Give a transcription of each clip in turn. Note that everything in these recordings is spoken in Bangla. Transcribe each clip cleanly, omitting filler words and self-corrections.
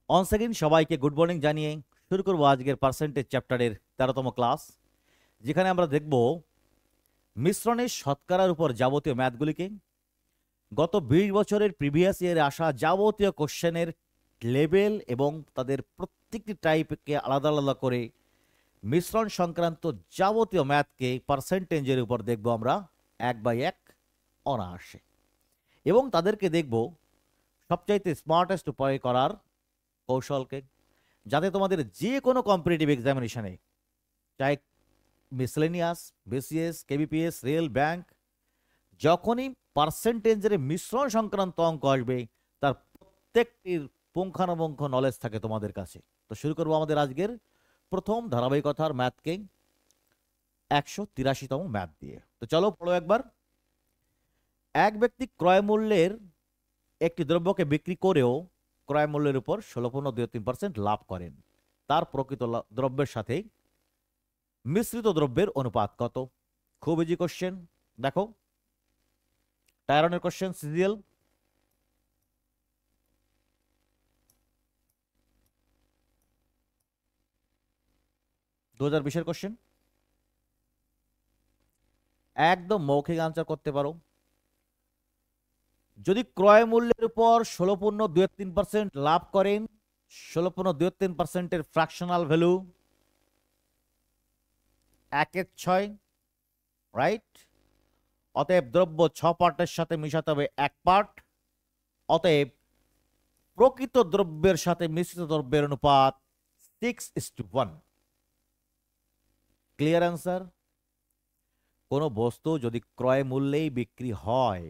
অন সেকেন্ড সবাইকে গুড মর্নিং জানিয়ে শুরু করবো আজকের পার্সেন্টেজ চ্যাপ্টারের 13তম ক্লাস, যেখানে আমরা দেখব মিশ্রণের শতকরার উপর যাবতীয় ম্যাথগুলিকে, গত 20 বছরের প্রিভিয়াস ইয়ারে আসা যাবতীয় কোশ্চেনের লেভেল এবং তাদের প্রত্যেকটি টাইপকে আলাদা আলাদা করে মিশ্রণ সংক্রান্ত যাবতীয় ম্যাথকে পার্সেন্টেজের উপর দেখব আমরা 1/1 অনায়াসে, এবং তাদেরকে দেখব সবচাইতে স্মার্টেস্ট উপায় করার কৌশলকে, যাতে তোমাদের যে কোনো কম্পিটিটিভ এক্সামিনেশনে, চাই miscellaneous, BCS, kbps, rail, bank, যখনই পার্সেন্টেজের মিশ্রণ সংক্রান্ত অঙ্ক আসবে তার প্রত্যেকটির পুঙ্খানুপুঙ্খ নলেজ থাকে তোমাদের কাছে। তো শুরু করবো আমাদের আজকের প্রথম ধারাবাহিকতার ম্যাথকে 183তম ম্যাথ দিয়ে। তো চলো পড়ো একবার। এক ব্যক্তি ক্রয় মূল্যের একটি দ্রব্যকে বিক্রি করেও ক্রয় মূল্যের উপর 16.23% লাভ করেন। তার প্রকৃত দ্রব্যের সাথে মিশ্রিত দ্রব্যের অনুপাত কত? খুব ইজি কোশ্চেন। দেখো, টায়ারনের কোশ্চেন, সিজিএল 2020-এর কোশ্চেন, একদম মৌখিক আনসার করতে পারো। যদি ক্রয় মূল্যের উপর 16.23% লাভ করেন, 16.23%-এর ফ্র্যাকশনাল ভ্যালু 1/6, রাইট? অতএব দ্রব্য 6 পার্টের সাথে মিশাতে হবে 1 পার্ট। অতএব প্রকৃত দ্রব্যের সাথে মিশ্রিত দ্রব্যের অনুপাত 6:1। Clear answer? কোনো বস্তু যদি ক্রয় মূল্যেই বিক্রি হয়,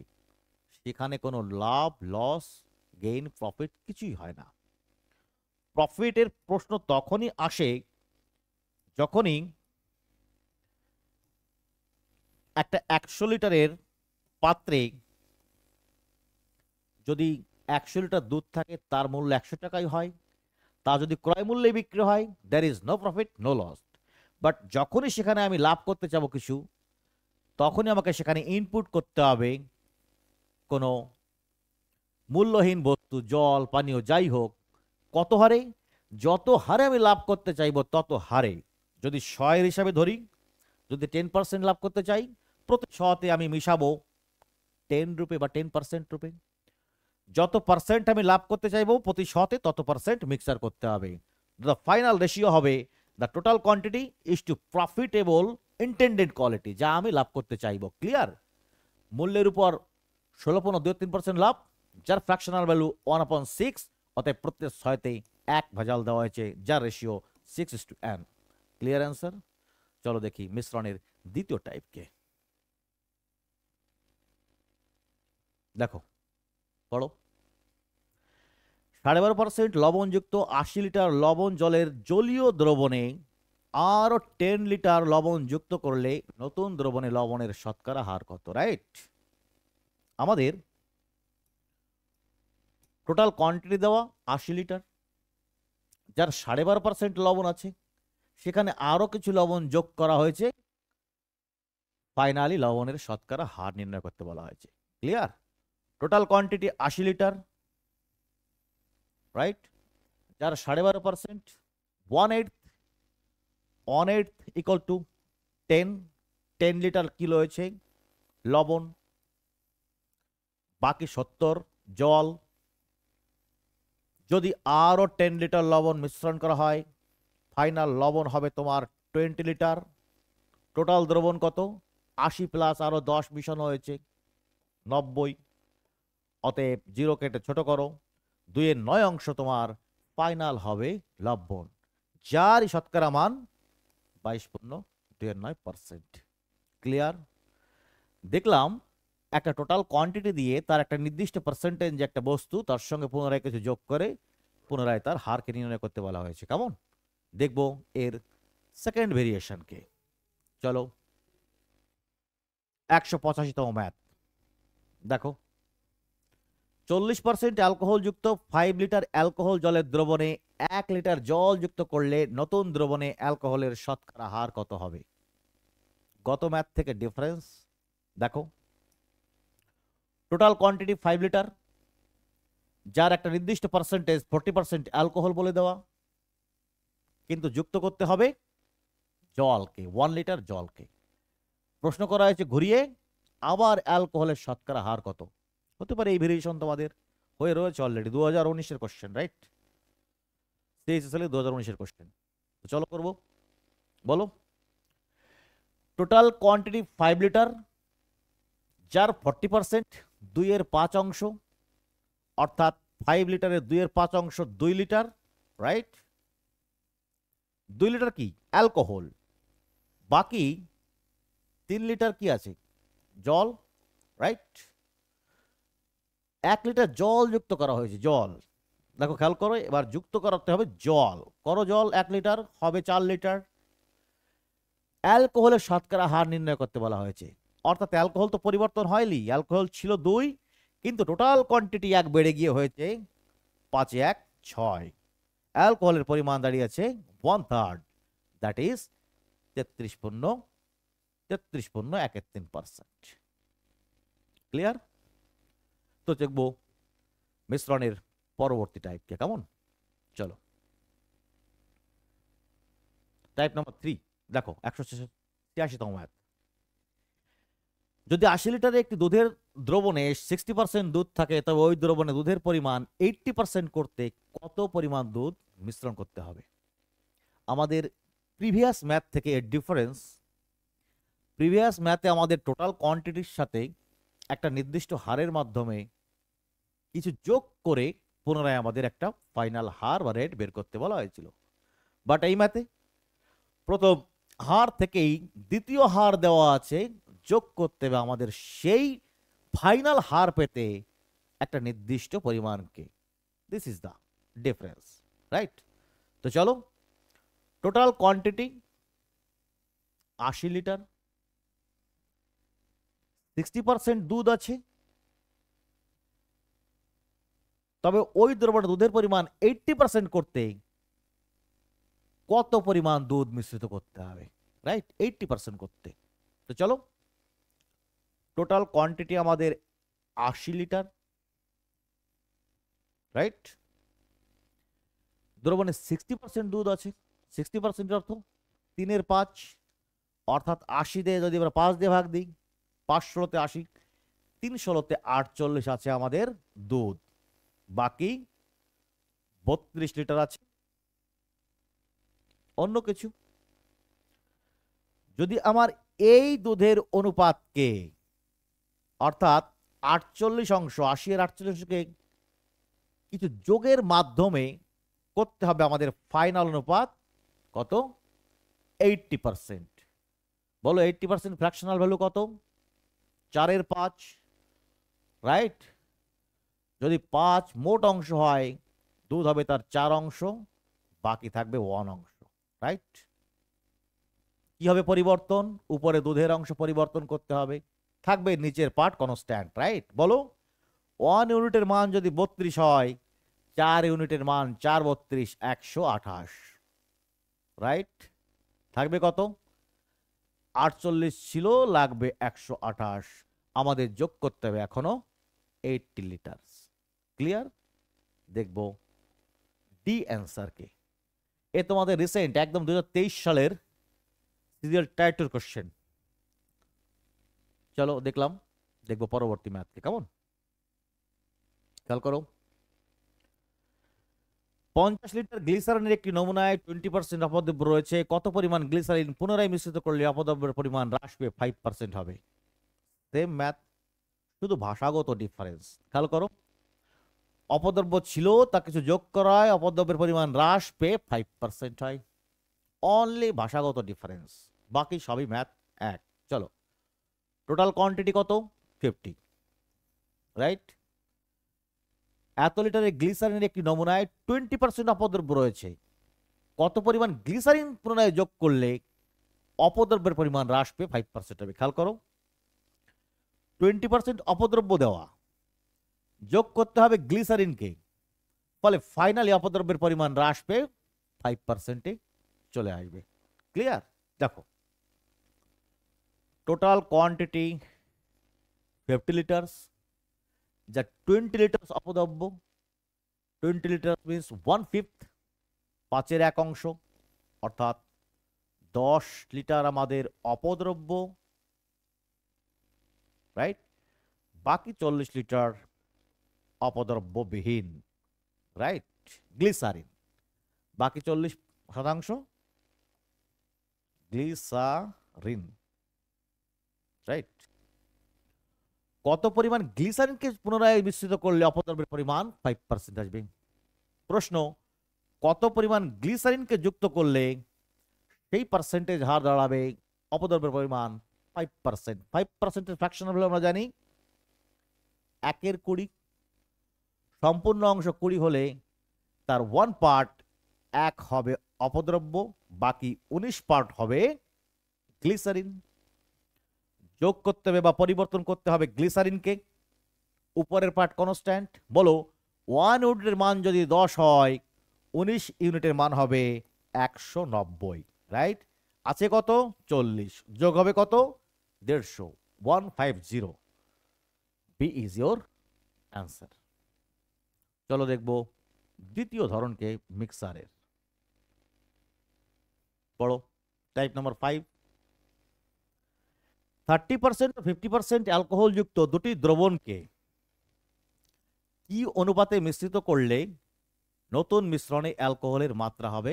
সেখানে কোনো লাভ, লস, গেইন, প্রফিট কিছুই হয় না। প্রফিটের প্রশ্ন তখনই আসে যখনই একটা 100 লিটারের পাত্রে যদি 100 লিটার দুধ থাকে, তার মূল্য 100 টাকাই হয়। তা যদি ক্রয় মূল্যে বিক্রি হয়, there is no profit, no loss. But যখনই সেখানে আমি লাভ করতে চাবো কিছু, তখনই আমাকে সেখানে ইনপুট করতে হবে কোনো মূল্যহীন বস্তু, জল, পানীয়, যাই হোক, কত হারে? যত হারে আমি লাভ করতে চাইবো তত হারে। যদি 100 হিসাবে ধরি, যদি 10% লাভ করতে চাই, প্রতি 100-তে আমি মিশাবো 10 রুপে বা 10% রূপে। যত পার্সেন্ট আমি লাভ করতে চাইবো প্রতি 100-তে তত পার্সেন্ট মিক্সার করতে হবে। দ্য ফাইনাল রেশিও হবে the total quantity is to profitable intended quality, যা আমি লাভ করতে চাইবো। ক্লিয়ার? মূল্যের উপর 16.23% লাভ, যার ফ্র্যাকশনাল ভ্যালু 1/6, অতএব প্রত্যেক 100-তে 1 ভেজাল দেওয়া হয়েছে, যার রেশিও 6:n। Clear answer? চলো দেখি মিশ্রণের দ্বিতীয় টাইপকে। দেখো, পড়ো। 12.5% লবণযুক্ত 80 লিটার লবণ জলের জলীয় দ্রবণে আরো 10 লিটার লবণ যুক্ত করলে নতুন দ্রবণে লবণের শতকরা হার কত? রাইট? আমাদের টোটাল কোয়ান্টিটি দেওয়া 80 লিটার, যার 12.5% লবণ আছে, সেখানে আরো কিছু লবণ যোগ করা হয়েছে, ফাইনালি লবণের শতকরা হার নির্ণয় করতে বলা হয়েছে। Clear? Total quantity 80 litre, right? যার 12.5%, 1/8 ইকুয়াল টু 10 লিটার কিলো হয়েছে লবণ, বাকি 70 জল। যদি আরো 10 লিটার লবণ মিশ্রণ করা হয়, ফাইনাল লবণ হবে তোমার 20 লিটার। টোটাল দ্রবণ কত? 80 প্লাস আরো 10 মিশানো হয়েছে 90। অতএব 0 কেটে ছোট করো, 2/9 অংশ তোমার ফাইনাল হবে লবণ, যার শতকরা মান 22.29%। ক্লিয়ার? দেখলাম একটা টোটাল কোয়ান্টিটি দিয়ে তার একটা নির্দিষ্ট পার্সেন্টেজ, যে একটা বস্তু, তার সঙ্গে পুনরায় কিছু যোগ করে পুনরায় তার হারকে নির্ণয় করতে বলা হয়েছে। কেমন? দেখব এর সেকেন্ড ভেরিয়েশনকে। চলো, 185তম ম্যাথ। দেখো, 40% অ্যালকোহল যুক্ত 5 লিটার অ্যালকোহল জলের দ্রবণে 1 লিটার জল যুক্ত করলে নতুন দ্রবণে অ্যালকোহলের শতকরা হার কত হবে? গত ম্যাথ থেকে ডিফারেন্স দেখো। টোটাল কোয়ান্টিটি 5 লিটার, যার একটা নির্দিষ্ট পার্সেন্টেজ 40% অ্যালকোহল বলে দেওয়া, কিন্তু যুক্ত করতে হবে জলকে, 1 লিটার জলকে। প্রশ্ন করা হয়েছে ঘুরিয়ে, আবার অ্যালকোহলের শতকরা হার কত হতে পারে। এই ভেরিয়েশন তোমাদের হয়ে রয়েছে অলরেডি, 2019-এর কোশ্চেন, রাইট? সিএইচএসএল 2019-এর কোশ্চেন। তো চলো করবো। বলো, টোটাল কোয়ান্টিটি 5 লিটার, যার 40% 2/5 অর্থাৎ 5 লিটারের 2/5 2 লিটার, রাইট? 2 লিটার কি অ্যালকোহল, বাকি 3 লিটার কি আছে, জল, রাইট? 1 লিটার জল যুক্ত করা হয়েছে, জল। দেখো খেয়াল করো, এবার যুক্ত করাতে হবে জল, করো জল 1 লিটার হবে 4 লিটার। অ্যালকোহলের শতকরা হার নির্ণয় করতে বলা হয়েছে, অর্থাৎ অ্যালকোহল তো পরিবর্তন হয়নি, অ্যালকোহল ছিল 2, কিন্তু টোটাল কোয়ান্টিটি 1 বেড়ে গিয়ে হয়েছে 5 1 6। অ্যালকোহলের পরিমাণ দাঁড়িয়েছে 1/3, দ্যাট ইজ 33.13%। ক্লিয়ার? তো দেখবো মিশ্রণের পরবর্তী টাইপকে, কেমন? চলো, টাইপ নাম্বার 3 দেখো, 186তম ম্যাথ। যদি 80 লিটারে একটি দুধের দ্রবণে 60% দুধ থাকে, তবে ওই দ্রবণে দুধের পরিমাণ 80% করতে কত পরিমাণ দুধ মিশ্রণ করতে হবে? আমাদের প্রিভিয়াস ম্যাথ থেকে এর ডিফারেন্স, প্রিভিয়াস ম্যাথে আমাদের টোটাল কোয়ান্টিটির সাথে একটা নির্দিষ্ট হারের মাধ্যমে কিছু যোগ করে পুনরায় আমাদের একটা ফাইনাল হার বা রেট বের করতে বলা হয়েছিল। বাট এই ম্যাথে প্রথম হার থেকেই দ্বিতীয় হার দেওয়া আছে, যোগ করতে হবে আমাদের সেই ফাইনাল হার পেতে একটা নির্দিষ্ট পরিমাণকে। This is the difference, right? তো চলো, টোটাল কোয়ান্টিটি 80 লিটার, 60% দুধ আছে, তবে ওই দ্রবণে দুধের পরিমাণ 80% করতে কত পরিমাণ দুধ মিশ্রিত করতে হবে, রাইট? 80% করতে। তো চলো, টোটাল কোয়ান্টিটি আমাদের 80 লিটার, রাইট? দ্রবণে 60% দুধ আছে, 60% অর্থ 3/5, অর্থাৎ 80 দিয়ে যদি আমরা 5 দিয়ে ভাগ দিই, 5 ষোলোতে 80, 3 ষোলোতে 48 আছে আমাদের দুধ, বাকি 32 লিটার আছে অন্য কিছু। যদি আমার এই দুধের অনুপাতকে, অর্থাৎ 48 অংশ, 80-48কে কিছু যোগের মাধ্যমে করতে হবে, আমাদের ফাইনাল অনুপাত কত? 80%। বলো 80% ফ্র্যাকশনাল ভ্যালু কত? 4/5, রাইট? যদি 5 মোট অংশ হয়, দুধ হবে তার 4 অংশ, বাকি থাকবে 1 অংশ, রাইট? কি হবে পরিবর্তন? উপরে দুধের অংশ পরিবর্তন করতে হবে, থাকবে নিচের পার্ট কনস্ট্যান্ট, রাইট? বলো 1 ইউনিটের মান যদি 32 হয়, 4 ইউনিটের মান 4 32 128, রাইট? থাকবে কত? 48 ছিল, লাগবে 128, আমাদের যোগ করতে হবে এখনো 80 লিটার। ক্লিয়ার? দেখবো ডি অ্যান্সারকে। এ তোমাদের রিসেন্ট একদম 2023 সালের সিরিয়াল টাইটল কোশ্চেন। চলো দেখলাম, দেখবো পরবর্তী ম্যাথকে, কেমন? খেয়াল করো, 50 লিটার গ্লিসারিনের একটি নমুনায় 20% অপদ্রব্য রয়েছে, কত পরিমাণ গ্লিসারিন পুনরায় মিশ্রিত করলে অপদ্রব্যের পরিমাণ হ্রাস পেয়ে 5% হবে? সেম ম্যাথ, শুধু ভাষাগত ডিফারেন্স। খেয়াল করো, অপদ্রব্য ছিল, তা কিছু যোগ করা হয়, অপদ্রব্যের পরিমাণ হ্রাস পেয়ে 5% হয়। অনলি ভাষাগত ডিফারেন্স, বাকি সবই ম্যাথ এক। চলো, টোটাল কোয়ান্টিটি কত? 50, রাইট? এত লিটারের গ্লিসারিনের একটি নমুনায় 20% অপদ্রব্য রয়েছে, কত পরিমাণ গ্লিসারিন পুনরায় যোগ করলে অপদ্রব্যের পরিমাণ হ্রাস পেয়ে 5% হবে? খেয়াল করো, 20% অপদ্রব্য দেওয়া, যোগ করতে হবে গ্লিসারিনকে, ফলে ফাইনালি অপদ্রব্যের পরিমাণ হ্রাস পেয়ে 5%-এ চলে আসবে। ক্লিয়ার? দেখো, টোটাল কোয়ান্টিটি 50 লিটার, যা 20 লিটার অপদ্রব্য, 20 লিটার মিনস 1/5, 5/1, অর্থাৎ 10 লিটার আমাদের অপদ্রব্য, রাইট, বাকি 40 লিটার অপদ্রব্যবিহীন, রাইট, গ্লিসারিন, বাকি 40% গ্লিসারিন, রাইট। কত পরিমাণ গ্লিসারিনকে পুনরায় মিশ্রিত করলে অপদ্রব্যের পরিমাণ 5% আসবে? প্রশ্ন, কত পরিমাণ গ্লিসারিনকে যুক্ত করলে সেই পার্সেন্টেজ হার দাঁড়াবে অপদ্রব্যের পরিমাণ 5%? 5%-এর ফ্র্যাকশন হলো আমরা জানি 1/20, সম্পূর্ণ অংশ 20 হলে তার 1 পার্ট 1 হবে অপদ্রব্য, বাকি 19 পার্ট হবে গ্লিসারিন। যোগ করতে হবে বা পরিবর্তন করতে হবে গ্লিসারিনকে, উপরের পার্ট কনস্ট্যান্ট। বলো 1 ইউনিটের মান যদি 10 হয়, 19 ইউনিটের মান হবে 190, রাইট। আছে কত? 40, যোগ হবে কত? 150, 150। B is your answer. চলো দেখবো দ্বিতীয় ধরনকে মিক্সারের। পড়ো টাইপ নাম্বার 5। 30% ও 50% অ্যালকোহল যুক্ত দুটি দ্রবণকে কি অনুপাতে মিশ্রিত করলে নতুন মিশ্রণে অ্যালকোহলের মাত্রা হবে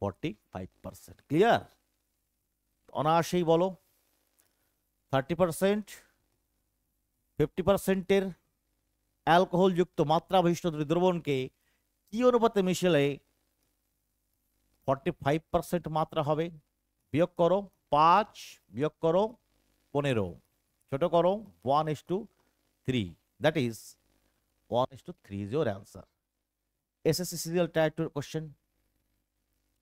45%? ক্লিয়ার? অনায়াসেই বলো 30% 50%-এর অ্যালকোহল যুক্ত মাত্রা বিশিষ্ট দুটি দ্রবণকে কি অনুপাতে মিশালে 45% মাত্রা হবে? বিয়োগ করো 5, বিয়োগ করো 15, ছোট করো 1:3, that is 1:3 is your answer. SSC serial type 2 question.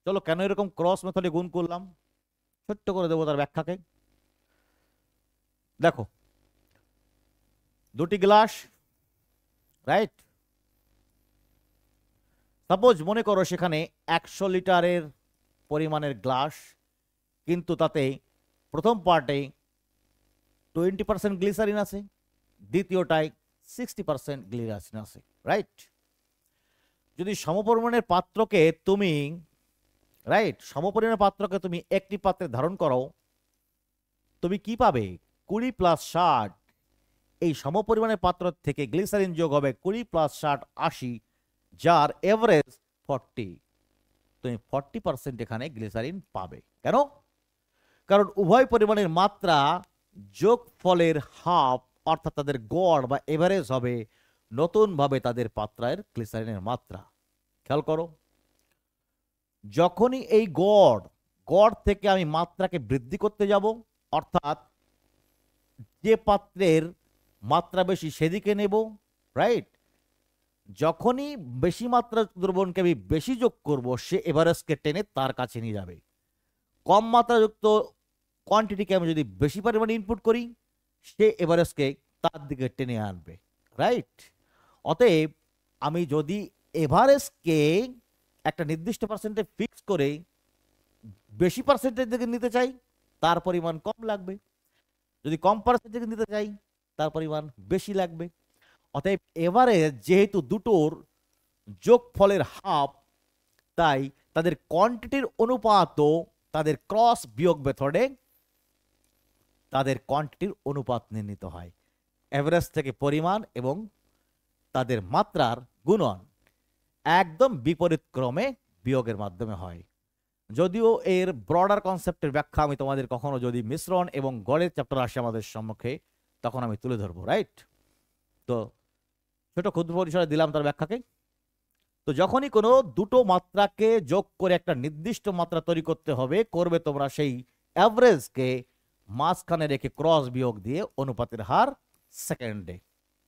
চলো কেন এরকম ক্রস মেথডে গুণ করলাম ছোট্ট করে দেবো তার ব্যাখ্যাকে। দেখো দুটি গ্লাস, রাইট, সাপোজ মনে করো সেখানে 100 লিটারের পরিমাণের গ্লাস, কিন্তু তাতে প্রথম পার্টে 20% গ্লিসারিন আছে, দ্বিতীয়টায় 60% গ্লিসারিন আছে, রাইট। যদি সমপরিমাণের পাত্রকে তুমি, রাইট, সমপরিমাণের পাত্রকে তুমি একটি পাত্রে ধারণ করো, তুমি কি পাবে? 20 + 60, এই সমপরিমাণের পাত্র থেকে গ্লিসারিন যোগ হবে 20 + 60 80, যার এভারেজ 40। তুমি 40% এখানে গ্লিসারিন পাবে। কেন? কারণ উভয় পরিমাণের মাত্রা যোগফলের হাফ, অর্থাৎ তাদের গড় বা এভারেজ হবে নতুনভাবে তাদের পাত্রের গ্লিসারিনের মাত্রা। খেয়াল করো, যখনই এই গড় থেকে আমি মাত্রাকে বৃদ্ধি করতে যাব, অর্থাৎ যে পাত্রের মাত্রা বেশি সেদিকে নেব, রাইট। যখনই বেশি মাত্রা দ্রবণকে আমি বেশি যোগ করব, সে এভারেজকে টেনে তার কাছে নিয়ে যাবে। কম মাত্রাযুক্ত কোয়ান্টিটিকে আমি যদি বেশি পরিমাণে ইনপুট করি, সে এভারেজকে তার দিকে টেনে আনবে, রাইট। অতএব আমি যদি এভারেজকে একটা নির্দিষ্ট পার্সেন্টে ফিক্স করে বেশি পার্সেন্টের দিকে নিতে চাই, তার পরিমাণ কম লাগবে। যদি কম পার্সেন্টের দিকে নিতে চাই, তার পরিমাণ বেশি লাগবে। অতএব এভারেজ যেহেতু দুটোর যোগফলের হাফ, তাই তাদের কোয়ান্টিটির অনুপাতও তাদের ক্রস বিয়োগ মেথডে তাদের কোয়ান্টিটির অনুপাত নির্ণীত হয়। এভারেজ থেকে পরিমাণ এবং তাদের মাত্রার গুণন একদম বিপরীত ক্রমে বিয়োগের মাধ্যমে হয়। যদিও এর ব্রডার কনসেপ্টের ব্যাখ্যা আমি তোমাদের কখনো যদি মিশ্রণ এবং গড়ের চ্যাপ্টার আসে আমাদের সম্মুখে, তখন আমি তুলে ধরবো, রাইট। তো ছোট ক্ষুদ্র পরিসরে দিলাম তার ব্যাখ্যাকে। তো যখনই কোনো দুটো মাত্রাকে যোগ করে একটা নির্দিষ্ট মাত্রা তৈরি করতে হবে, করবে তোমরা সেই অ্যাভারেজকে মাঝখানে রেখে ক্রস বিয়োগ দিয়ে অনুপাতের হার সেকেন্ডে।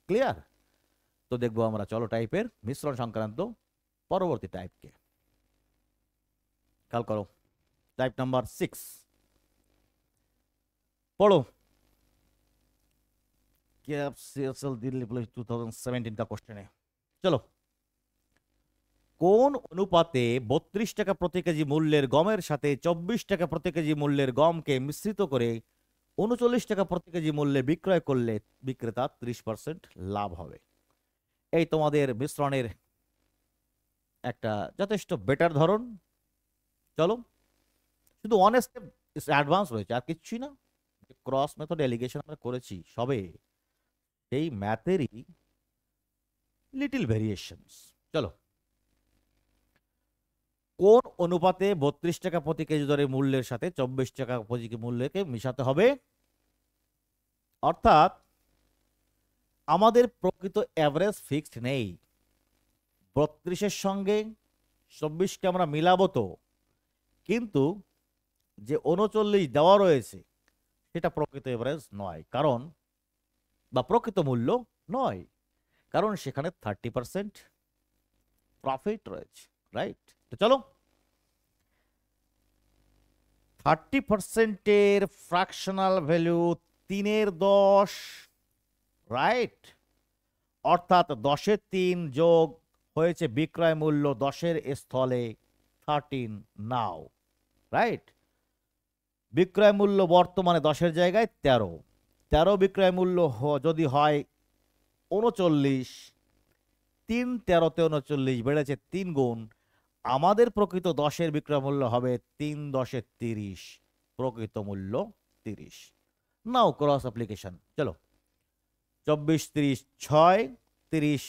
ক্লিয়ার? তো দেখবো আমরা চলো টাইপের মিশ্রণ সংক্রান্ত পরবর্তী টাইপকে। খেয়াল করো টাইপ নাম্বার 6 पढ़ो। KFCSL दिल्ली पुलिस 2017 का क्वेश्चन है। चलो, কোন অনুপাতে 32 টাকা প্রতি কেজি মূল্যের গমের সাথে 24 টাকা প্রতি কেজি মূল্যের গমকে মিশ্রিত করে 39 টাকা প্রতি কেজি মূল্যে বিক্রয় করলে বিক্রেতা 30% লাভ হবে? এই তোমাদের মিশ্রণের একটা যথেষ্ট বেটার ধরন। চলো, শুধু ওয়ান স্টেপ অ্যাডভান্স রয়েছে, আর কিছুই না। ক্রস মেথড এলিগেশন আমরা করেছি সবে, এই ম্যাথেরই লিটিল ভেরিয়েশনস। চলো, কোন অনুপাতে 32 টাকা প্রতি কেজি দরের মূল্যের সাথে 24 টাকা প্রতি কেজি মূল্যকে মিশাতে হবে? অর্থাৎ আমাদের প্রকৃত অ্যাভারেজ ফিক্সড নেই, 32-এর সঙ্গে 24-কে আমরা মিলাবো তো, কিন্তু যে 39 দেওয়া রয়েছে সেটা প্রকৃত এভারেজ নয়, কারণ বা প্রকৃত মূল্য নয়, কারণ সেখানে 30% প্রফিট রয়েছে, রাইট? তো চলো, 30%-এর ফ্র্যাকশনাল ভ্যালু 3/10, রাইট? অর্থাৎ 10-এর 3 যোগ হয়েছে বিক্রয় মূল্য 10-এর স্থলে 13 নাও, রাইট? বিক্রয় মূল্য বর্তমানে 10-এর জায়গায় 13, 13 বিক্রয় মূল্য যদি হয় 39, 3 13-তে 39 বেড়েছে 3 গুণ, আমাদের প্রকৃত 10-এর বিক্রয় মূল্য হবে 3 10-এ 30, প্রকৃত মূল্য 30। নাও ক্রস অ্যাপ্লিকেশন, চলো, 24 30 6, 30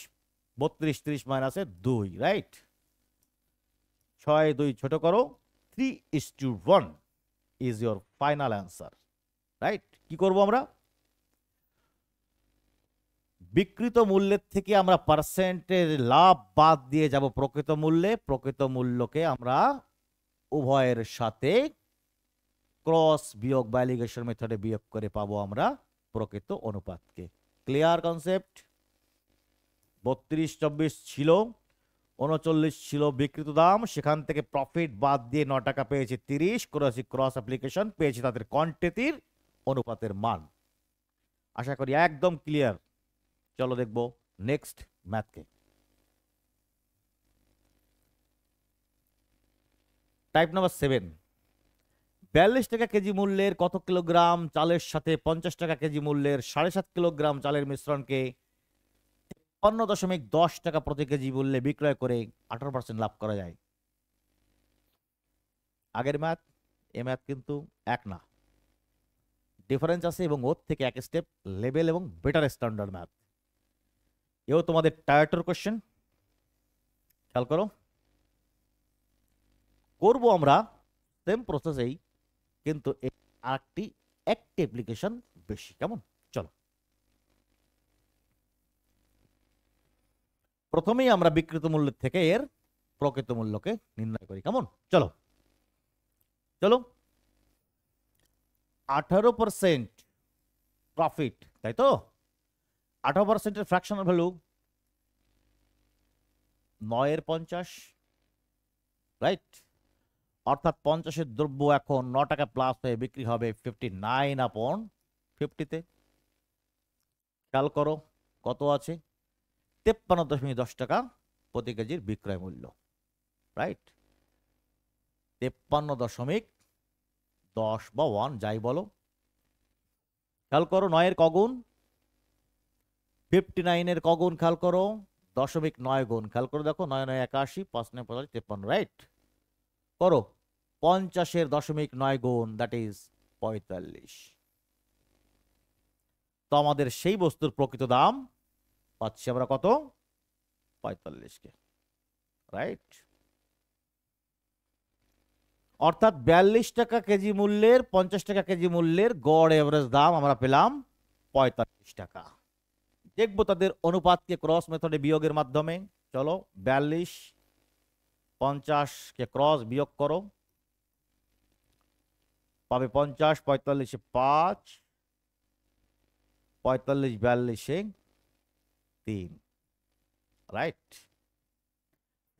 32, 30 মাইনাসে 2, রাইট? 6 2 ছোট করো, 3:1 is your final answer, right? কি করব আমরা? বিকৃত মূল্যের থেকে আমরা পার্সেন্টের লাভ বাদ দিয়ে যাব প্রকৃত মূল্যে, প্রকৃত মূল্যকে আমরা উভয়ের সাথে ক্রস বিয়োগ বা এলিগেশন মেথডে বিয়োগ করে পাবো আমরা প্রকৃত অনুপাতকে। Clear concept? 32 24 ছিল, 39 ছিল বিকৃত দাম, সেখান থেকে প্রফিট বাদ দিয়ে 9 টাকা পেয়েছি 30, করেছি ক্রস অ্যাপ্লিকেশন, পেয়েছি তাদের কোয়ান্টিটির অনুপাতের মান। আশা করি একদম ক্লিয়ার। চলো দেখবো নেক্সট ম্যাথকে। টাইপ নাম্বার 7, 42 টাকা কেজি মূল্যের কত কিলোগ্রাম চালের সাথে 50 টাকা কেজি মূল্যের 7.5 কিলোগ্রাম চালের মিশ্রণকে 53.10 টাকা প্রতি কেজি মূল্যে বিক্রয় করে 18% লাভ করা যায়? আগের ম্যাথ এ ম্যাথ কিন্তু এক না, ডিফারেন্স আছে, এবং ওর থেকে এক স্টেপ লেভেল এবং বেটার স্ট্যান্ডার্ড ম্যাথ। এও তোমাদের টায়ার 2 কোশ্চেন, খেয়াল করো। করবো আমরা সেম প্রসেসেই, কিন্তু আরেকটি একটি অ্যাপ্লিকেশন বেশি, কেমন? চলো, প্রথমেই আমরা বিকৃত মূল্য থেকে এর প্রকৃত মূল্যকে নির্ণয় করি, কেমন? চলো চলো, 18% প্রফিট, তাই তো? 18%-এর ফ্র্যাকশনাল ভ্যালু 9/50, রাইট? অর্থাৎ 50-এর দ্রব্য এখন 9 টাকা প্লাস হয়ে বিক্রি হবে 59/50-তে। খেয়াল করো কত আছে, 53.10 টাকা প্রতি কেজির বিক্রয় মূল্য, রাইট? 53.10 বা 1 যাই বলো। খেয়াল করো 9-এর কগুণ, 59-এর কগুণ, খেয়াল করো 0.9 গুণ, খেয়াল করো দেখো 9 9 81, 5 9 55, 53, রাইট? করো 50-এর 0.9 গুণ, দ্যাট ইজ 45। তো আমাদের সেই বস্তুর প্রকৃত দাম পাচ্ছি আমরা কত? 45-কে, রাইট? অর্থাৎ 42 টাকা কেজি মূল্যের 50 টাকা কেজি মূল্যের গড় এভারেজ দাম আমরা পেলাম 45 টাকা। দেখবো তাদের অনুপাতকে ক্রস মেথডে বিয়োগের মাধ্যমে। চলো, 42 50-কে ক্রস বিয়োগ করো, পাবে 50, 45-এ 5, 45 42-এ 3, রাইট?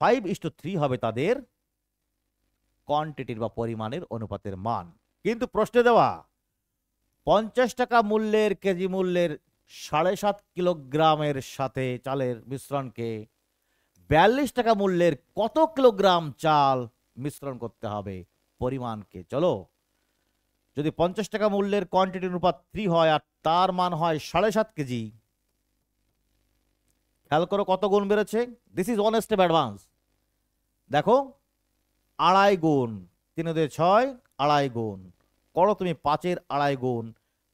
5:3 হবে তাদের কোয়ান্টিটির বা পরিমাণের অনুপাতের মান। কিন্তু প্রশ্নে দেওয়া 50 টাকা মূল্যের কেজি মূল্যের 7.5 কিলোগ্রামের সাথে চালের মিশ্রণকে 42 টাকা মূল্যের কত কিলোগ্রাম চাল মিশ্রণ করতে হবে, পরিমাণকে। চলো, যদি 50 টাকা মূল্যের কোয়ান্টিটি অনুপাত 3 হয় আর তার মান হয় 7.5 কেজি, খেয়াল করো কত গুণ বেড়েছে। This is one step advance. দেখো, আড়াই গুণ, 3 × 6 আড়াই গুণ করো, তুমি 5-এর আড়াই গুণ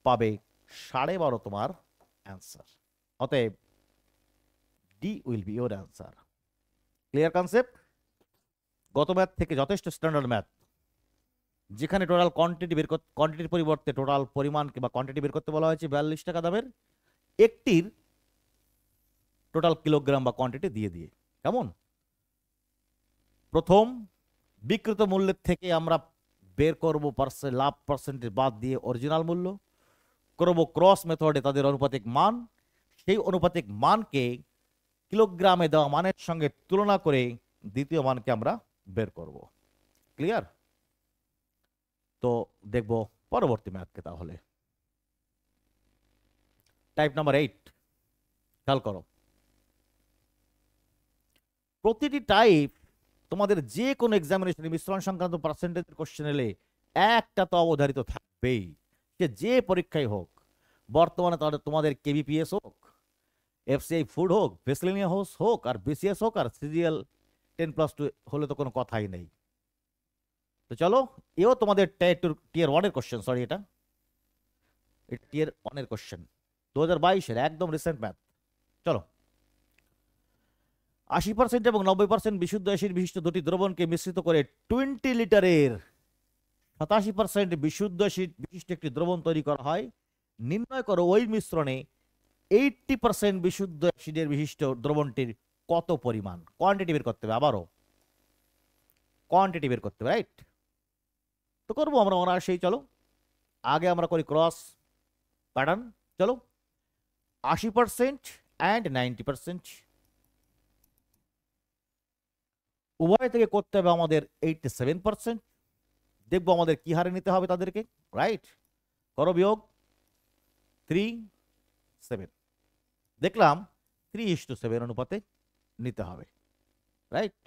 পাবে 12.5 তোমার অ্যান্সার। অতএব D will be your answer. Clear concept? গত ম্যাথ থেকে যথেষ্ট স্ট্যান্ডার্ড ম্যাথ, যেখানে টোটাল কোয়ান্টিটির পরিবর্তে টোটাল পরিমাণকে বা কোয়ান্টিটি বের করতে বলা হয়েছে 42 টাকা দামের একটির টোটাল কিলোগ্রাম বা কোয়ান্টিটি দিয়ে দিয়ে। কেমন? প্রথম বিক্রিত মূল্যের থেকে আমরা বের করব লাভ পার্সেন্টেজ বাদ দিয়ে অরিজিনাল মূল্য, করব ক্রস মেথডে তাদের অনুপাতিক মান, সেই অনুপাতিক মানকে কিলোগ্রামে দেওয়া মানের সঙ্গে তুলনা করে দ্বিতীয় মানকে আমরা বের করব। ক্লিয়ার? তো দেখব পরবর্তী ম্যাথকে। তাহলে টাইপ নাম্বার 8 খেয়াল করো। প্রতিটি টাইপ তোমাদের যে কোনো এক্সামিনেশনে মিশ্রণ সংক্রান্ত পার্সেন্টেজের কোশ্চেন এলে একটা তো অবধারিত থাকবেই, সে যে পরীক্ষায় হোক। বর্তমানে তাহলে তোমাদের কেবিপিএস হোক, এফসিআই ফুড হোক, ভেসলিনিয়া হোক আর বিসিএস হোক আর সিজিএল 10+2 হলে তো কোনো কথাই নেই। তো চলো, এও তোমাদের টিয়ার 1 এর কোশ্চেন, সরি এটা টিয়ার 1 এর কোশ্চেন 2022-এর একদম রিসেন্ট ম্যাথ। চলো, 80% এবং 90% বিশুদ্ধ অ্যাসিড বিশিষ্ট দুটি দ্রবণকে মিশ্রিত করে 20 লিটারের 87% বিশুদ্ধ অ্যাসিড বিশিষ্ট একটি দ্রবণ তৈরি করা হয়। নির্ণয় করো ওই মিশ্রণে 80% বিশুদ্ধ অ্যাসিডের বিশিষ্ট দ্রবণটির কত পরিমাণ। কোয়ান্টিটি বের করতে হবে, আবারও কোয়ান্টিটি বের করতে হবে, রাইট? তো করবো আমরা সেই, চলো আগে আমরা করি ক্রস প্যাটার্ন। চলো, 80% অ্যান্ড 90% উভয় থেকে করতে হবে আমাদের 87%। দেখবো আমাদের কি হারে নিতে হবে তাদেরকে, রাইট? করো বিয়োগ 3, 7। দেখলাম 3:7 অনুপাতে নিতে হবে, রাইট?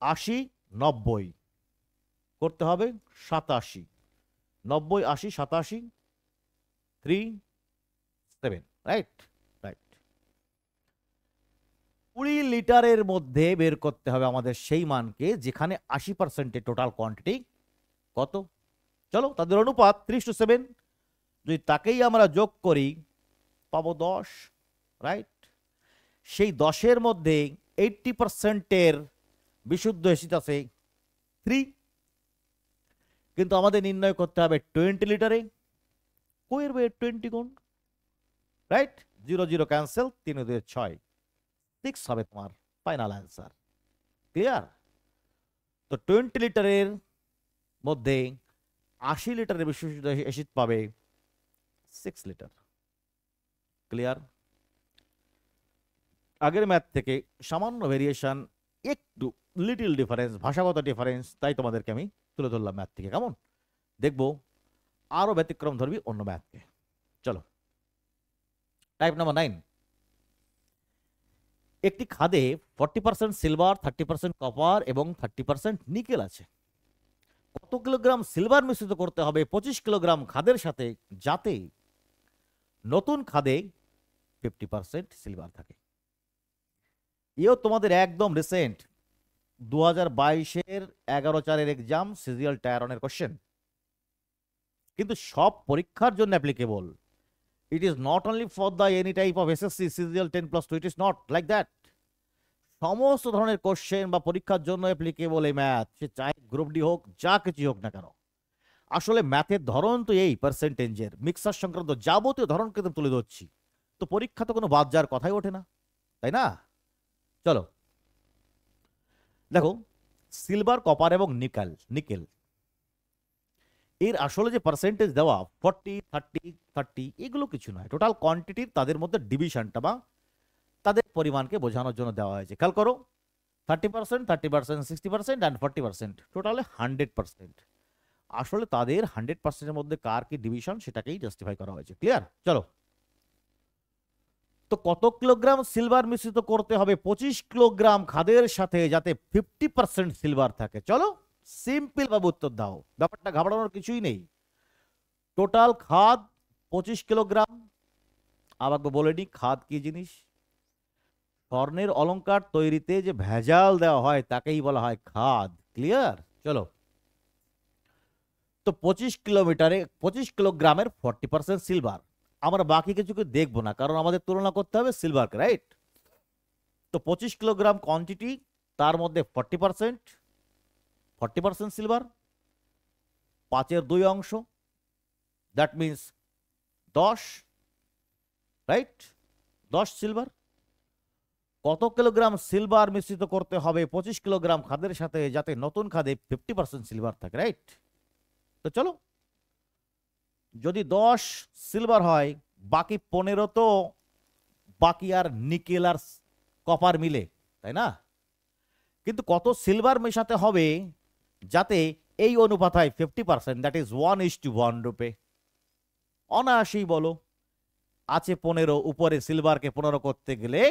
80, 90 করতে হবে 87, 90, 80, 87, 3, 7, রাইট? রাইট। 20 লিটারের মধ্যে বের করতে হবে আমাদের সেই মানকে যেখানে 80% টোটাল কোয়ান্টিটি কত। চলো, তাদের অনুপাত 3:7, যদি তাকেই আমরা যোগ করি পাবো 10, রাইট? সেই 10-এর মধ্যে 80%-এর বিশুদ্ধ অ্যাসিড আছে 3, কিন্তু আমাদের নির্ণয় করতে হবে 20 লিটারে। কইরবে 20 গুণ, রাইট? 0 0 ক্যান্সেল, 3 2 6, 6 হবে তোমার ফাইনাল অ্যান্সার। ক্লিয়ার? তো 20 লিটারের মধ্যে 80 লিটারের বিশুদ্ধ অ্যাসিড পাবে 6 লিটার। ক্লিয়ার? আগের ম্যাথ থেকে সামান্য ভেরিয়েশন, একটু লিটল ডিফারেন্স, ভাষাগত ডিফারেন্স, তাই তোমাদেরকে আমি তুলে ধরলাম ম্যাথ থেকে। কেমন? দেখবো আরো ব্যতিক্রম ধরবি অন্য ম্যাথকে। চলো, টাইপ নাম্বার 9। একটি খাদে 40% সিলভার, 30% কপার এবং 30% নিকেল আছে। কত কিলোগ্রাম সিলভার মিশ্রিত করতে হবে 25 কিলোগ্রাম খাদের সাথে যাতে নতুন খাদে 50% সিলভার থাকে? এও তোমাদের একদম রিসেন্ট 2022-এর 11/4-এর এক্সাম সিজিএল টায়ার 1-এর কোশ্চেন, কিন্তু সব পরীক্ষার জন্য applicable. It is not only for the any type of SSC CGL 10+2, it is not like that. সমস্ত ধরনের কোশ্চেন বা পরীক্ষার জন্য অ্যাপ্লিকেবল এই ম্যাথ, সে চাই গ্রুপ ডি হোক, যা কিছু হোক না কেন। আসলে ম্যাথের ধরন তো এই পার্সেন্টেজের মিক্সার সংক্রান্ত যাবতীয় ধরন কিন্তু তুলে ধরছি, তো পরীক্ষা তো কোনো বাদ যাওয়ার কথাই ওঠে না, তাই না? চলো দেখো, সিলভার, কপার এবং নিকেল এর আসলে যে পার্সেন্টেজ দেওয়া 40, 30, 30 এগুলো কিছু নয়, টোটাল কোয়ান্টিটির তাদের মধ্যে ডিভিশনটা বা তাদের পরিমাণকে বোঝানোর জন্য দেওয়া হয়েছে। খেয়াল করো, 30%, 30%, 60% অ্যান্ড 40%, টোটালে 100%। আসলে তাদের 100%-এর মধ্যে কার কি ডিভিশন সেটাকেই জাস্টিফাই করা হয়েছে। ক্লিয়ার? চলো, তো কত কিলোগ্রাম সিলভার মিশ্রিত করতে হবে 25 কিলোগ্রাম খাদের সাথে যাতে 50% সিলভার থাকে? চলো সিম্পল ভাবে উত্তর দাও, ব্যাপারটা ঘাবড়ানোর কিছুই নেই। টোটাল খাদ 25 কিলোগ্রাম। আবার বলে নি খাদ কি জিনিস। স্বর্ণের অলংকার তৈরিতে যে ভেজাল দেওয়া হয় তাকেই বলা হয় খাদ। ক্লিয়ার? চলো, তো 25 কিলোগ্রামের 40% সিলভার। আমরা বাকি কিছুকে দেখবো না, কারণ আমাদের তুলনা করতে হবে সিলভারকে, রাইট? তো 25 কিলোগ্রাম কোয়ান্টিটি, তার মধ্যে 40% silver, 5/2 that means 10, right? 10 silver. কত কিলোগ্রাম সিলভার মিশ্রিত করতে হবে 25 কিলোগ্রাম খাদের সাথে, যাতে নতুন খাদে 50% সিলভার থাকে, রাইট? তো চলো, যদি 10 সিলভার হয়, বাকি 15 তো বাকি আর নিকেল আর কপার মিলে, তাই না? কিন্তু কত সিলভার মেশাতে হবে যাতে এই অনুপাত হয় 50%, দ্যাট ইজ 1:1 রূপে? অনায়াসেই বলো, আছে 15, উপরে সিলভারকে 15 করতে গেলে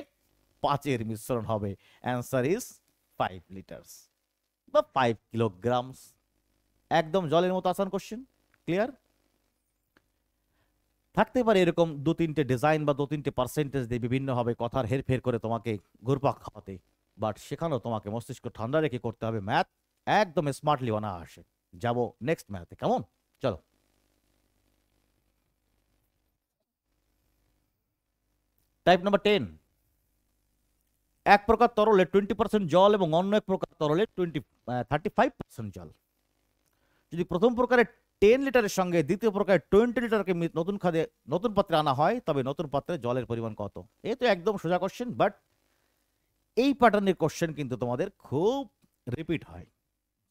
5-এর মিশ্রণ হবে। অ্যান্সার ইজ 5 লিটার্স বা 5 কিলোগ্রামস। একদম জলের মতো আসান কোশ্চেন। ক্লিয়ার? থাকতে পারে এরকম 2-3টে ডিজাইন বা 2-3টে পার্সেন্টেজ দিয়ে বিভিন্ন হবে কথার হেরফের করে তোমাকে ঘুরপাক খাওয়াতে, বাট সেখানেও তোমাকে মস্তিষ্ক ঠান্ডা রেখে করতে হবে ম্যাথ, একদম স্মার্টলি অনায়াসে। যাবো নেক্সট ম্যাথে, কেমন? চলো, টাইপ নাম্বার 10। এক প্রকার তরলে 20% জল এবং অন্য এক প্রকার তরলে 35% জল। যদি প্রথম প্রকারের 10 লিটারের সঙ্গে দ্বিতীয় প্রকারের 20 লিটারকে নতুন পাত্রে আনা হয়, তবে নতুন পাত্রে জলের পরিমাণ কত? এই তো একদম সোজা কোশ্চেন, বাট এই প্যাটার্নের কোশ্চেন কিন্তু তোমাদের খুব রিপিট হয়,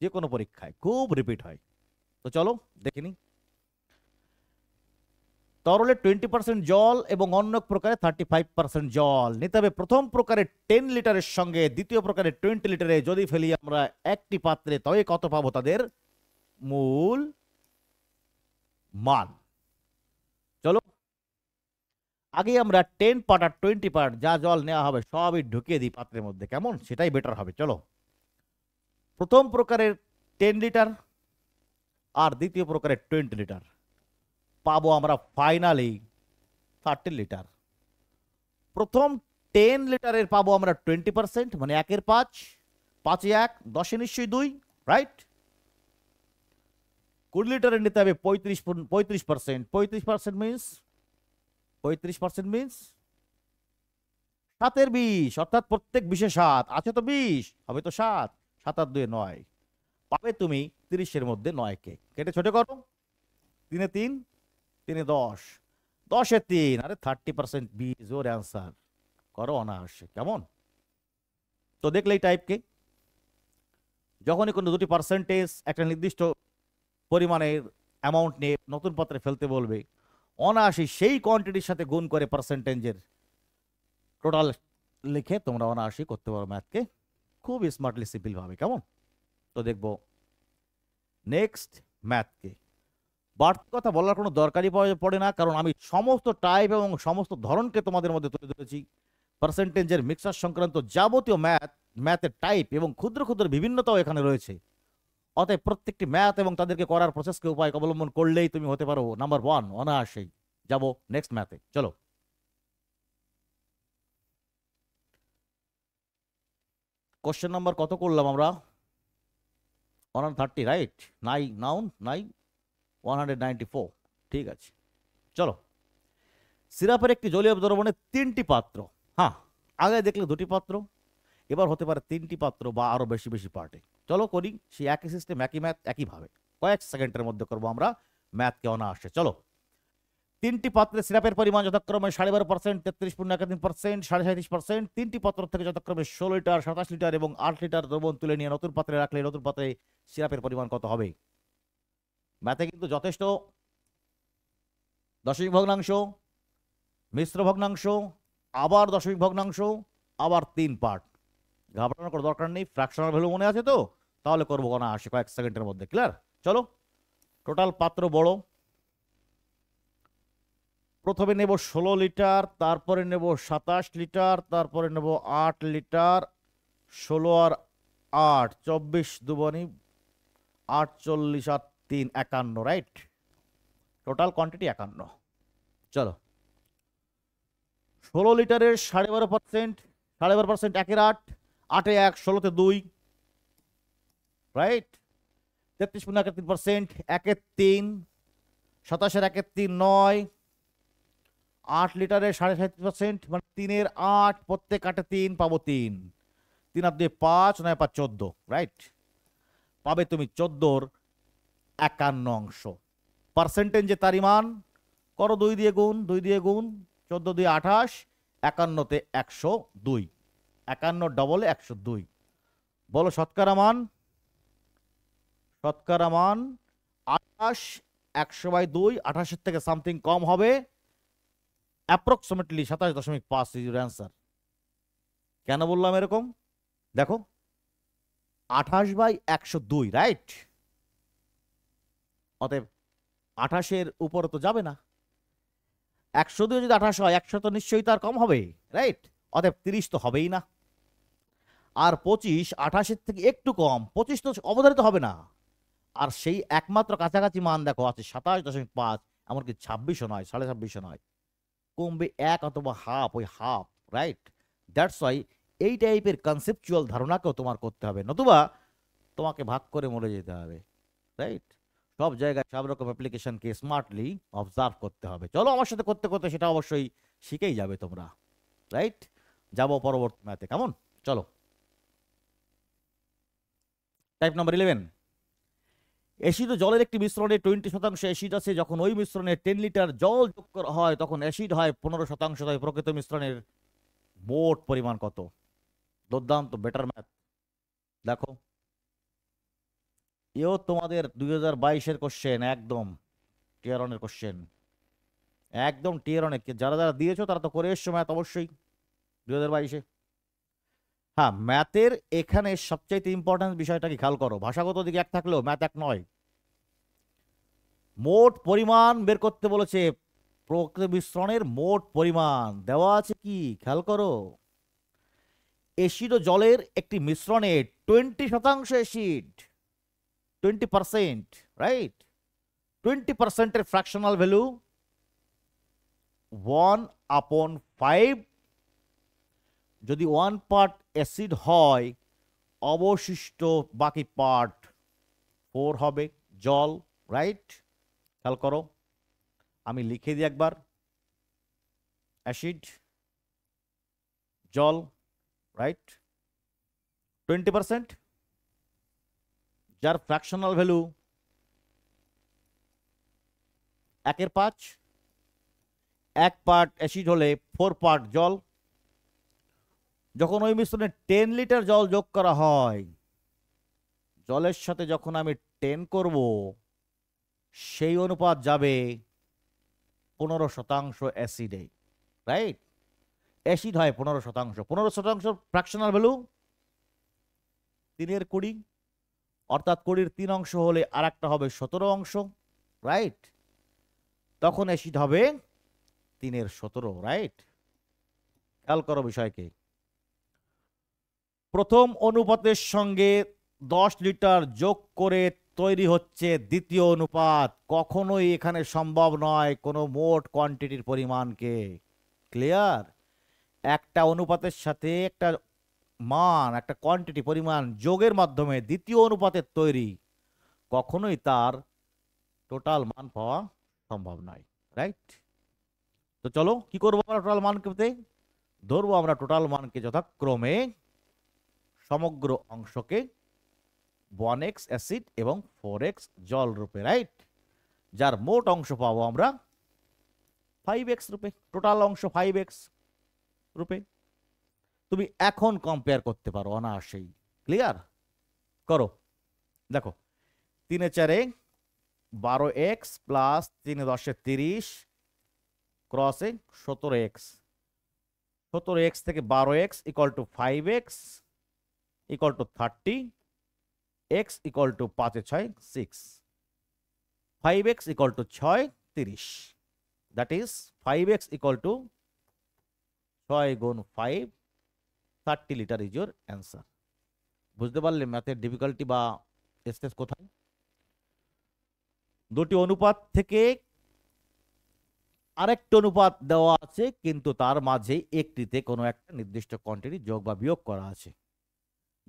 যে কোনো পরীক্ষায় খুব রিপিট হয়। তো চলো দেখে নি। তরলে 20% জল এবং অন্য এক প্রকারে 35% জল নিতে হবে। প্রথম প্রকারের 10 লিটারের সঙ্গে দ্বিতীয় প্রকারের 20 লিটারে যদি ফেলি আমরা একটি পাত্রে, তবে কত পাবো তাদের মূল মান? চলো, আগে আমরা 10 পার্ট আর 20 পার্ট যা জল নেওয়া হবে সবই ঢুকিয়ে দিই পাত্রের মধ্যে, কেমন? সেটাই বেটার হবে। চলো, প্রথম প্রকারের 10 লিটার আর দ্বিতীয় প্রকারের 20 লিটার পাবো আমরা ফাইনালি 30 লিটার। প্রথম 10 লিটারের পাবো আমরা 20%, মানে 1/5, 5 1, 10 নিশ্চয়ই 2, রাইট? 20 লিটারের নিতে হবে 35%। 35% মিনস 7/20, অর্থাৎ প্রত্যেক 20-এ 7 আছে, তো 20 হবে তো 7, 7 আর 2 9 পাবে তুমি 30-এর মধ্যে 9কে কেটে ছোট করো। 3 3, 3 10, 10 3, আরে 30% 20 ওর অ্যান্সার করো অনায়াসে, কেমন? তো দেখলে এই টাইপকে যখনই কোনো দুটি পার্সেন্টেজ একটা নির্দিষ্ট পরিমাণের অ্যামাউন্ট নিয়ে নতুন পাত্রে ফেলতে বলবে, অনায়াসে সেই কোয়ান্টিটির সাথে গুণ করে পার্সেন্টেজের টোটাল লিখে তোমরা অনায়াসে করতে পারো ম্যাথকে, খুব স্মার্টলি সিম্পল ভাবে, কেমন? তো দেখবো নেক্সট ম্যাথকে। বাড়তি কথা বলার কোনো দরকারই পড়ে না, কারণ আমি সমস্ত টাইপ এবং সমস্ত ধরনকে তোমাদের মধ্যে তুলে ধরেছি। পার্সেন্টেজের মিক্সার সংক্রান্ত যাবতীয় ম্যাথের টাইপ এবং ক্ষুদ্র ক্ষুদ্র বিভিন্নতাও এখানে রয়েছে। অতএব প্রত্যেকটি ম্যাথ এবং তাদেরকে করার প্রসেসকে উপায় অবলম্বন করলেই তুমি হতে পারো নাম্বার 1 অনায়াসেই। যাবো নেক্সট ম্যাথে, চলো। কোশ্চেন নাম্বার কত করলাম আমরা? 130, রাইট? 194, ঠিক আছে। চলো, সিরাপের একটি জলীয় দ্রবণে 3টি পাত্র। হ্যাঁ, আগে দেখলে 2টি পাত্র, এবার হতে পারে 3টি পাত্র বা আরো বেশি বেশি পার্টে। চলো করি সেই একই সিস্টেম, একই ম্যাথ, একইভাবে কয়েক সেকেন্ডের মধ্যে করবো আমরা ম্যাথকে অনায়াসে। চলো, 3টি পাত্রে সিরাপের পরিমাণ যথাক্রমে 12.5%, 33.1%, 37.5%। 3টি পাত্র থেকে যথাক্রমে 16 লিটার, 27 লিটার এবং 8 লিটার দ্রবণ তুলে নিয়ে নতুন পাত্রে রাখলে নতুন পাত্রে সিরাপের পরিমাণ কত হবে? ম্যাথে কিন্তু যথেষ্ট দশমিক ভগ্নাংশ, মিশ্র ভগ্নাংশ, আবার দশমিক ভগ্নাংশ, আবার 3 পার্ট। ঘাবড়ানোর কোনো দরকার নেই, ফ্র্যাকশনাল ভ্যালু মনে আছে তো? তাহলে করবো অনায়াসে কয়েক সেকেন্ডের মধ্যে। ক্লিয়ার? চলো, টোটাল পাত্র বড়, প্রথমে নেব 16 লিটার, তারপরে নেব 27 লিটার, তারপরে নেব 8 লিটার। 16 আর 8, 24 দুবনি 48 আর 3 51, রাইট? Total quantity 51। চলো, 16 লিটারের 12.5%, 12.5%, 1-8, 8-1, 16-2, রাইট। 33.3%, 1-3, 27-1-3, 9, 8 লিটারের 37%, মানে 3-8, প্রত্যেক 8-3 পাবো 3, 3-2, 5, 9-5, 14, রাইট। পাবে তুমি 14-র 51 পার্সেন্টেজে তারই মান করো 2 দিয়ে গুণ, 2 দিয়ে গুণ, 14 দিয়ে 28, 51-তে 102, 51 ডবলে 102। বলো শতকরা মান, শতকরা মান 28, 100/2, 28-এর থেকে সামথিং কম হবে, অ্যাপ্রক্সিমেটলি 27.5 ইজ ইউর অ্যান্সার। কেন বললাম এরকম? দেখো 28/102, রাইট। অতএব 28-এর উপরে তো যাবে না, 100 দিয়ে যদি 28 হয় 100 তো নিশ্চয়ই তার কম হবে, রাইট। অতএব 30 তো হবেই না। আর 25 28-এর থেকে একটু কম, 25 তো অবধারিত হবে না। আর সেই একমাত্র কাছাকাছি মান দেখো আছে 27.5, এমনকি 26ও নয়, 26.5ও নয়, কমবে 1 অথবা হাফ, ওই হাফ, রাইট। দ্যাটস ওয়াই এই টাইপের কনসেপচুয়াল ধারণাকেও তোমার করতে হবে, নতুবা তোমাকে ভাগ করে মরে যেতে হবে, রাইট। সব জায়গায় সব রকম অ্যাপ্লিকেশনকে স্মার্টলি অবজার্ভ করতে হবে। চলো আমার সাথে করতে করতে সেটা অবশ্যই শিখেই যাবে তোমরা, রাইট। যাবো পরবর্তী ম্যাথে, কেমন? চলো টাইপ নাম্বার 11। অ্যাসিড ও জলের একটি মিশ্রণে 20% অ্যাসিড আছে, যখন ওই মিশ্রণে 10 লিটার জল যোগ করা হয় তখন অ্যাসিড হয় 15%, তাই প্রকৃত মিশ্রণের মোট পরিমাণ কত? দুর্দান্ত, বেটার ম্যাথ। দেখো এও তোমাদের 2022-এর কোশ্চেন, একদম টিয়ার অনের কোশ্চেন, একদম টিয়ার অনেক। যারা যারা দিয়েছো তারা তো করে এসছো ম্যাথ অবশ্যই 2022-এ। হ্যাঁ, ম্যাথের এখানে সবচাইতে ইম্পর্টেন্ট বিষয়টা কি খেয়াল করো, ভাষাগত দিকে এক থাকলেও ম্যাথ এক নয়। মোট পরিমাণ বের করতে বলেছে, প্রকৃত মিশ্রণের মোট পরিমাণ দেওয়া আছে কি খেয়াল করো। অ্যাসিড ও জলের একটি মিশ্রণে 20% অ্যাসিড, 20%, রাইট। 20%-এর ফ্র্যাকশনাল ভ্যালু 1/5। যদি 1 পার্ট অ্যাসিড হয়, অবশিষ্ট বাকি পার্ট 4 হবে জল, রাইট। খেয়াল করো, আমি লিখে দিই একবার, অ্যাসিড, জল, রাইট, 20%, যার ফ্র্যাকশনাল ভ্যালু 1/5, 1 পার্ট অ্যাসিড হলে 4 পার্ট জল। যখন ওই মিশ্রণে 10 লিটার জল যোগ করা হয়, জলের সাথে যখন আমি 10 করব, সেই অনুপাত যাবে 15% অ্যাসিডে, রাইট। অ্যাসিড হয় 15%, 15% ফ্র্যাকশনাল ভ্যালু 3/20, অর্থাৎ 20-র 3 অংশ হলে আর একটা হবে 17 অংশ, রাইট। তখন অ্যাসিড হবে 3/17, রাইট। খেয়াল করো বিষয়কে, প্রথম অনুপাতের সঙ্গে 10 লিটার যোগ করে তৈরি হচ্ছে দ্বিতীয় অনুপাত। কখনোই এখানে সম্ভব নয় কোনো মোট কোয়ান্টিটির পরিমাণকে, ক্লিয়ার। একটা অনুপাতের সাথে একটা মান, একটা কোয়ান্টিটি পরিমাণ যোগের মাধ্যমে দ্বিতীয় অনুপাতের তৈরি, কখনোই তার টোটাল মান পাওয়া সম্ভব নয়, রাইট। তো চলো কি করবো আমরা টোটাল মানকে, ধরবো আমরা টোটাল মানকে যথাক্রমে সমগ্র অংশকে 1x অ্যাসিড এবং 4x জল রূপে, রাইট। যার মোট অংশ পাবো আমরা 5x রূপে, টোটাল অংশ 5x রূপে। তুমি এখন কম্পেয়ার করতে পারো অনায়াসেই, ক্লিয়ার। করো, দেখো 3-4 12x প্লাস 3-10 30 ক্রসে 17x, 17x থেকে 12x equal to 5x equal to 30, x equal to 5-6 6, 5x equal to 6 30, that is 5x equal to 6 গুণ 5, 30 লিটার ইজ ইউর অ্যান্সার। বুঝতে পারলে ম্যাথের ডিফিকাল্টি বা স্টেজ কোথায়? দুটি অনুপাত থেকে আরেকটা অনুপাত দেওয়া আছে, কিন্তু তার মাঝে একটিতে কোনো একটা নির্দিষ্ট কোয়ান্টিটি যোগ বা বিয়োগ করা আছে।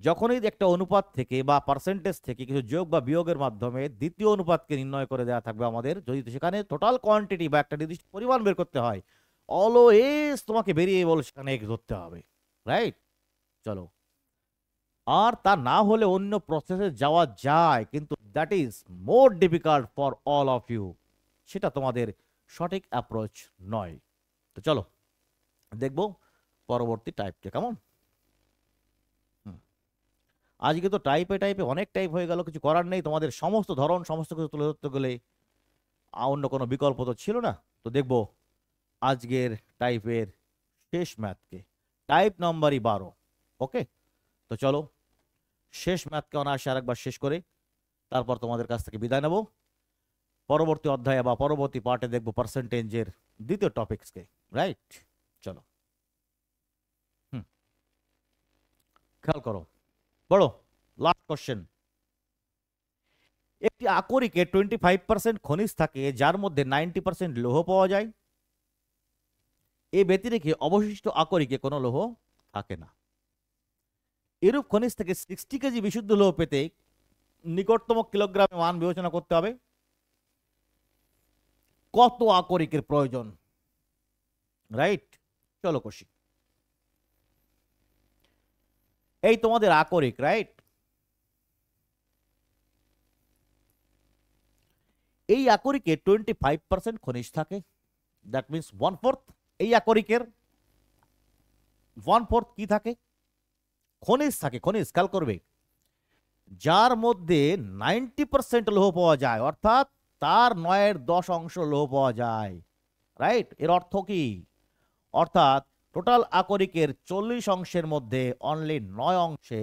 যখনই একটা অনুপাত থেকে বা পার্সেন্টেজ থেকে কিছু যোগ বা বিয়োগের মাধ্যমে দ্বিতীয় অনুপাতকে নির্ণয় করে দেওয়া থাকবে আমাদের, যদি সেখানে টোটাল কোয়ান্টিটি বা একটা নির্দিষ্ট পরিমাণ বের করতে হয়, অলওয়েজ তোমাকে ভেরিয়েবল সেখানে এক ধরতে হবে, রাইট? চলো, আর তা না হলে অন্য প্রসেসে যাওয়া যায়, কিন্তু that is more difficult for all of you. সেটা তোমাদের সঠিক অ্যাপ্রোচ নয়। তো চলো দেখবো পরবর্তী টাইপটা কেমন। আজকে তো টাইপে টাইপে অনেক টাইপ হয়ে গেল, কিছু করার নেই, তোমাদের সমস্ত ধরন সমস্ত কিছু তুলে ধরতে গেলে অন্য কোনো বিকল্প তো ছিল না। তো দেখবো আজকের টাইপের শেষ ম্যাথকে, টাইপ নম্বরই 12। ওকে, তো চলো শেষ ম্যাথকে অনায়াসে আরেকবার শেষ করে তারপর তোমাদের কাছ থেকে বিদায় নেব। পরবর্তী অধ্যায়ে বা পরবর্তী পার্টে দেখবো পার্সেন্টেজের দ্বিতীয় টপিক্সকে, রাইট? চলো, খেয়াল করো, বড় লাস্ট কোশ্চেন। একটি আকরিকে 25% খনিজ থাকে, যার মধ্যে 90% লৌহ পাওয়া যায়। এ ব্যতিরেকে অবশিষ্ট আকরিকে কোনো লৌহ থাকে না। এরূপ খনিজ থেকে 60 কেজি বিশুদ্ধ লৌহ পেতে নিকটতম কিলোগ্রামে মান বিবেচনা করতে হবে। কত আকরিকের প্রয়োজন, রাইট? চলো কষি। এই তোমাদের আকরিক, রাইট? এই আকরিকে 25% খনিজ থাকে, দ্যাট মিনস 1/4। এই আকরিকের 1/4 কি থাকে? খনিজ থাকে। খনিজ খেয়াল করবে, যার মধ্যে 90% লৌহ পাওয়া যায়, অর্থাৎ তার 9/10 অংশ লৌহ পাওয়া যায়, রাইট? এর অর্থ কি? অর্থাৎ টোটাল আকরিকের 40 অংশের মধ্যে অনলি 9 অংশে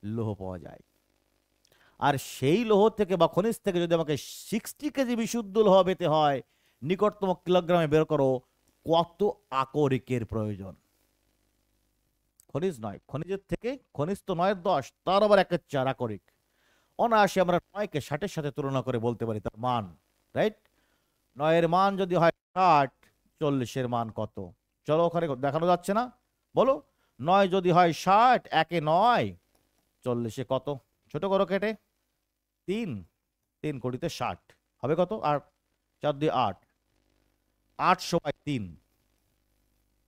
লৌহ পাওয়া যায়। আর সেই লৌহ থেকে বা খনিজ থেকে যদি আমাকে 60 কেজি বিশুদ্ধ লৌহ পেতে হয়, নিকটতম কিলোগ্রামে বের করো কত আকরিকের প্রয়োজন। খনিজ নয়, খনিজের থেকে, খনিজ তো 9/10, তার আবার 1/4 আকরিক। অনায়াসে আমরা 9কে 60-এর সাথে তুলনা করে বলতে পারি তার মান, রাইট? 9-এর মান যদি হয় 60, 40-এর মান কত? চলো, ওখানে দেখানো যাচ্ছে না, বলো। 9 যদি হয় 60, 1-এ 9, 40-এ কত? ছোট করো কেটে, 3, 3 কোটিতে 60 হবে কত? আর 4 দিয়ে 8, 8/3,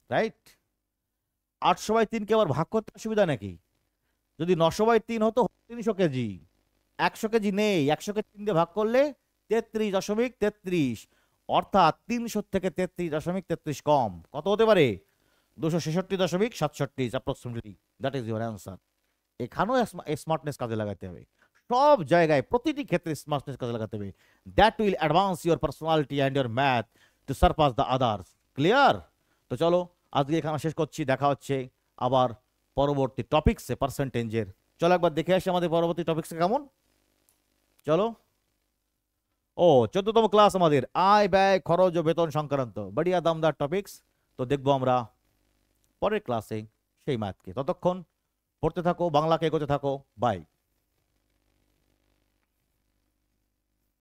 রাইট? 8/3 কে আবার ভাগ করতে অসুবিধা নাকি? যদি 9/3 হতো 300 কেজি, 100 কেজি নেই, 100কে 3 দিয়ে ভাগ করলে 33.33, অর্থাৎ 300 থেকে 33.33 কম। কত হতে পারে? 266.67 approximately. That is your answer. এখানেও স্মার্টনেস কাজে লাগাতে হবে, সব জায়গায় প্রতিটি ক্ষেত্রে স্মার্টনেস কাজে লাগাতে হবে। That will advance your personality and your math to surpass the others. Clear? তো চলো আজকে এখানে শেষ করছি, দেখা হচ্ছে আবার পরবর্তী টপিক্সে পার্সেন্টেজের। চলো একবার দেখে আসি আমাদের পরবর্তী টপিক্সে কেমন। চলো, ও 14তম ক্লাস আমাদের আয় ব্যয় খরচ ও বেতন সংক্রান্ত, বড়িয়া দামদার টপিক্স। তো দেখবো আমরা পরের ক্লাসে সেই ম্যাথকে। ততক্ষণ পড়তে থাকো, বাংলাকে এগোতে থাকো। বাই।